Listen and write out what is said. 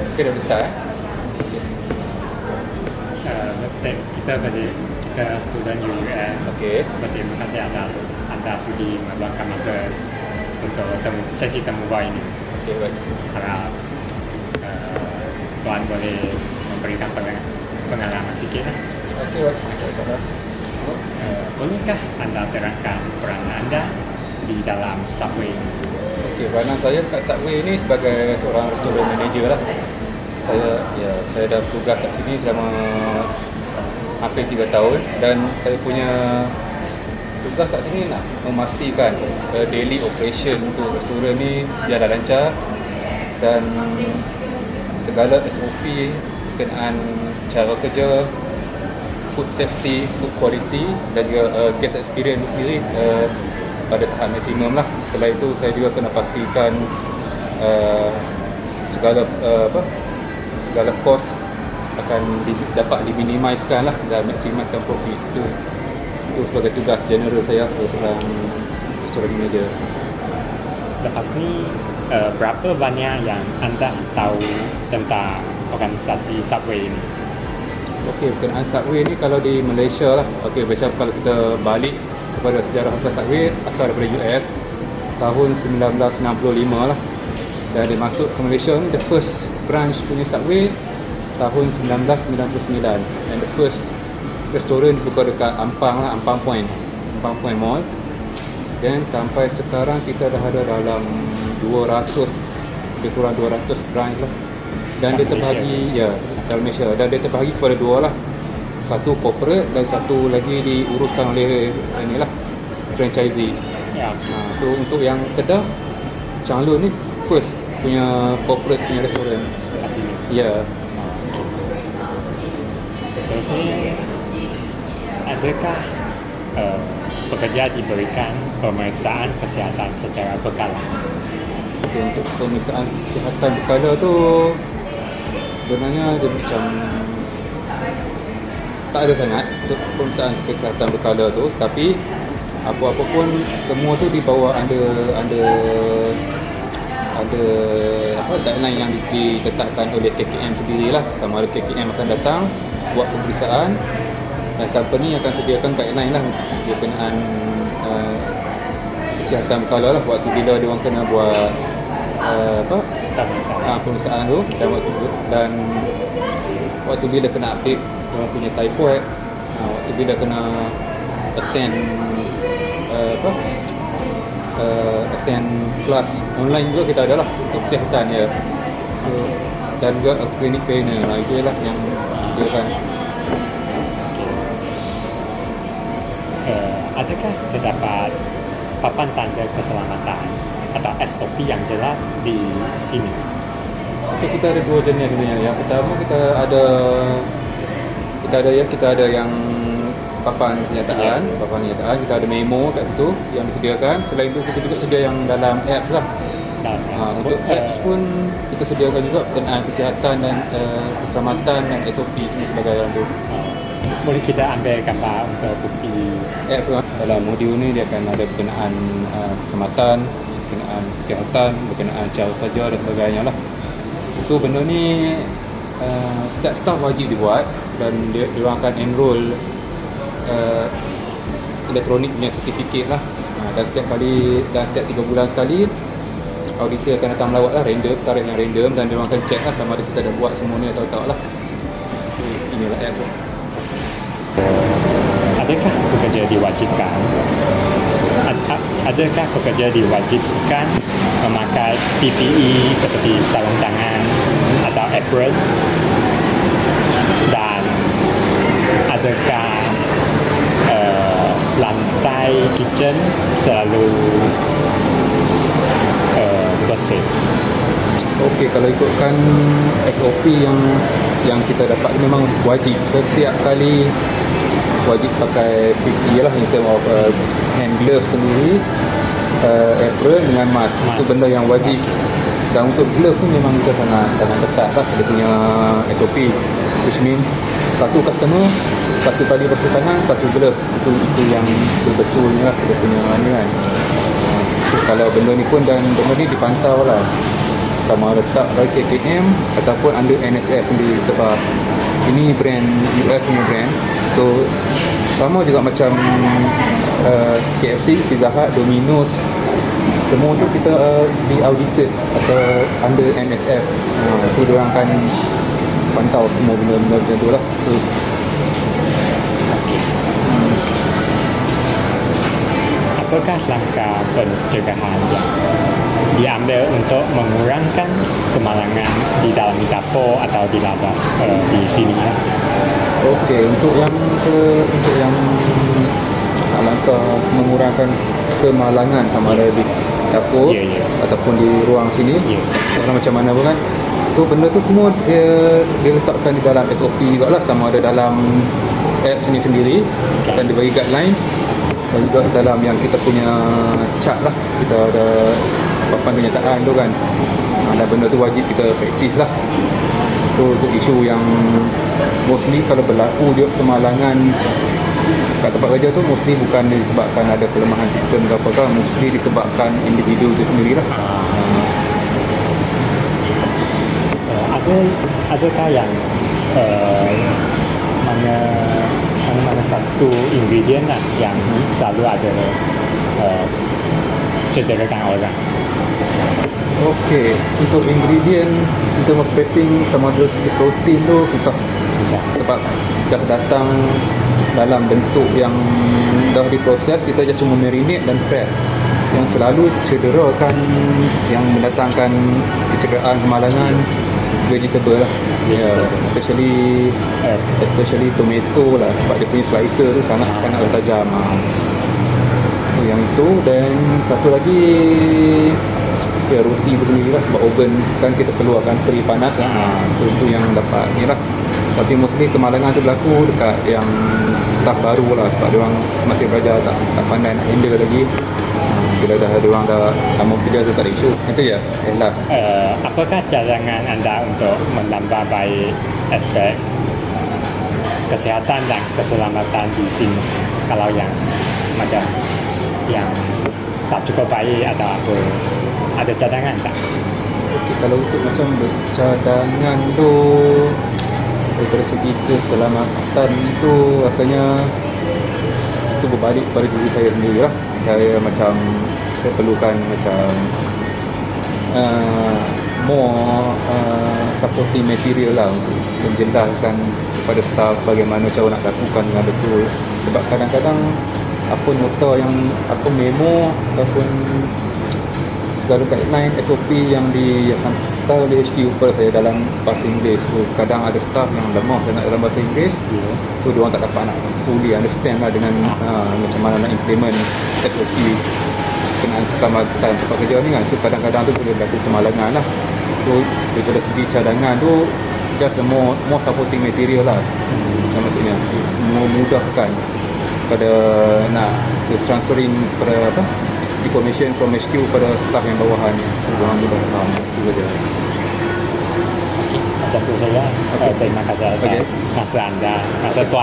Okay, dah boleh start Kita student UUM. Okay. Berterima kasih atas anda sudi meluangkan masa untuk sesi temu bual ini. Okay, baik. Harap tuan boleh memberikan pengalaman sikit lah. Okay, baik. Bolehkah anda terangkan peran anda di dalam Subway ini? Okay, peranan saya kat Subway ni sebagai seorang restoran manager lah. Saya dah bertugas kat sini selama hampir 3 tahun dan saya punya tugas kat sini nak memastikan daily operation untuk restoran ni berjalan lancar dan segala SOP berkenaan cara kerja, food safety, food quality dan juga guest experience sendiri pada tahap maksimum lah. Selain itu saya juga kena pastikan segala kos akan dapat diminimizekan lah dan maksimalkan profit. Itu sebagai tugas general saya seorang restoran manager. Lepas ni berapa banyak yang anda tahu tentang organisasi Subway ini? Okey, berkenaan Subway ni kalau di Malaysia lah. Okey, macam kalau kita balik kepada sejarah asal Subway, asal daripada US tahun 1965 lah. Dan dia masuk ke Malaysia ni, the first branch punya Subway tahun 1999. And the first restoran buka dekat Ampang lah, Ampang Point Mall. Dan sampai sekarang kita dah ada dalam 200, lebih kurang 200 branch lah. Dan dia terbahagi dalam Malaysia, dan dia terbahagi kepada dua lah. Satu corporate dan satu lagi diuruskan oleh inilah franchisee. So untuk yang Kedah, Changlun ni first punya corporate punya restoran kat sini. Seterusnya, adakah pekerja diberikan pemeriksaan kesihatan secara berkala? Okay, untuk pemeriksaan kesihatan berkala tu sebenarnya dia macam tak ada sangat untuk pemeriksaan kesihatan berkala tu, tapi apa-apa pun semua tu dibawa under guideline yang ditetapkan oleh KKM sendirilah. Sama ada KKM akan datang buat pemeriksaan dan company akan sediakan guideline lah berkenaan kesihatan berkala lah waktu bila dia orang kena buat pemeriksaan tu, dan waktu bila kena update dia orang punya typhoid, waktu bila kena attend attend kelas online juga kita ada lah untuk kesihatan dan juga clinic trainer lah, itu lah yang disediakan. Adakah terdapat papan tanda keselamatan atau SOP yang jelas di sini? Okay, kita ada dua jenis sebenarnya. Yang pertama kita ada yang papan kenyataan, kita ada memo kat situ yang disediakan. Selain itu kita juga sedia yang dalam apps lah. Untuk apps pun kita sediakan juga berkenaan kesihatan dan keselamatan dan SOP semua sebagai dalam tu. Boleh kita ambil gambar untuk bukti apps lah. Dalam modul ni dia akan ada berkenaan keselamatan, berkenaan kesihatan, berkenaan cara kerja dan sebagainya lah. So benda ni setiap staff wajib dibuat dan dia orang akan enroll elektronik punya sertifikat lah. Dan setiap 3 bulan sekali auditor akan datang melawat lah, tarikh yang random, dan dia orang akan check lah sama ada kita dah buat semua ni atau tak lah. Inilah app tu. Adakah pekerja diwajibkan memakai PPE seperti sarung tangan atau apron, dan adakah lantai kitchen selalu bersih? Okey, kalau ikutkan SOP yang kita dapat memang wajib setiap kali wajib pakai PPE lah, in term of hand glove sendiri, apron dengan mask. Itu benda yang wajib. Dan untuk glove tu memang kita sangat ketat lah dia punya SOP, which mean satu customer satu kali basuh tangan, satu glove. Itu yang sebetulnya lah dia punya ni kan. So, kalau benda ni pun, dan benda ni dipantau lah sama ada tak dari KKM ataupun under NSF sendiri, sebab ini brand UF punya brand. So sama juga macam KFC, Pizza Hut, Domino's, semua tu kita di audited atau under NSF. So diorang akan pantau semua benda-benda macam tu lah. So, apakah langkah pencegahan yang diambil untuk mengurangkan kemalangan di dalam dapur atau di ladang di sini ya? okey, untuk yang langkah mengurangkan kemalangan sama ada di dapur Ya, ya. ataupun di ruang sini, Ya. soalan macam mana pun kan. So benda tu semua dia letakkan di dalam SOP jugalah, sama ada dalam apps ni sendiri akan dibagi guideline, dan juga dalam yang kita punya chart lah, kita ada papan kenyataan tu kan. Dan benda tu wajib kita praktis lah. So untuk isu yang mostly kalau berlaku dia kemalangan kat tempat kerja tu, mostly bukan disebabkan ada kelemahan sistem ke apakah, mostly disebabkan individu tu sendirilah. Adakah yang mana satu ingredient lah yang selalu ada cederakan orang? Okey, untuk ingredient, untuk marketing sama ada segi protein tu susah, sebab dah datang dalam bentuk yang dah diproses, kita je cuma marinate dan prep, yang selalu cederakan, yang mendatangkan kecederaan, kemalangan vegetable lah. Especially tomato lah, sebab dia punya slicer tu sangat tajam. So yang itu, dan satu lagi roti tu sendiri lah, sebab oven kan kita keluarkan peri panas lah. So itu yang dapat ni lah. Tapi mostly kemalangan tu berlaku dekat yang staff baru lah, sebab diorang masih belajar, tak pandai nak handle lagi. Bila diorang dah lama kerja tu tak ada isu. Itu je, last. Apakah cadangan anda untuk menambah baik aspek kesihatan dan keselamatan di sini, kalau yang macam yang tak cukup baik atau apa, ada cadangan tak? Okey, kalau untuk macam cadangan tu, dari segi keselamatan tu rasanya itu berbalik pada diri saya sendiri lah. Saya perlukan macam more supporting material lah untuk menjelaskan kepada staff bagaimana cara nak lakukan dengan betul. Sebab kadang-kadang apa nota yang apa memo ataupun segala guideline SOP yang dihantar oleh HQ kepada saya dalam bahasa Inggeris. So kadang ada staff yang lemah sangat dalam bahasa Inggeris. So diorang tak dapat nak fully understand lah dengan macam mana nak implement SOP kenaan keselamatan tempat kerja ni kan. So kadang-kadang tu boleh berlaku kemalangan lah. So daripada segi cadangan tu, just more supporting material lah. Maksudnya memudahkan pada nak transferring pada information from HQ pada staff yang bawahan. Diorang mudah faham. Itu saja. Macam tu saja. Terima kasih atas masa anda, masa tuan.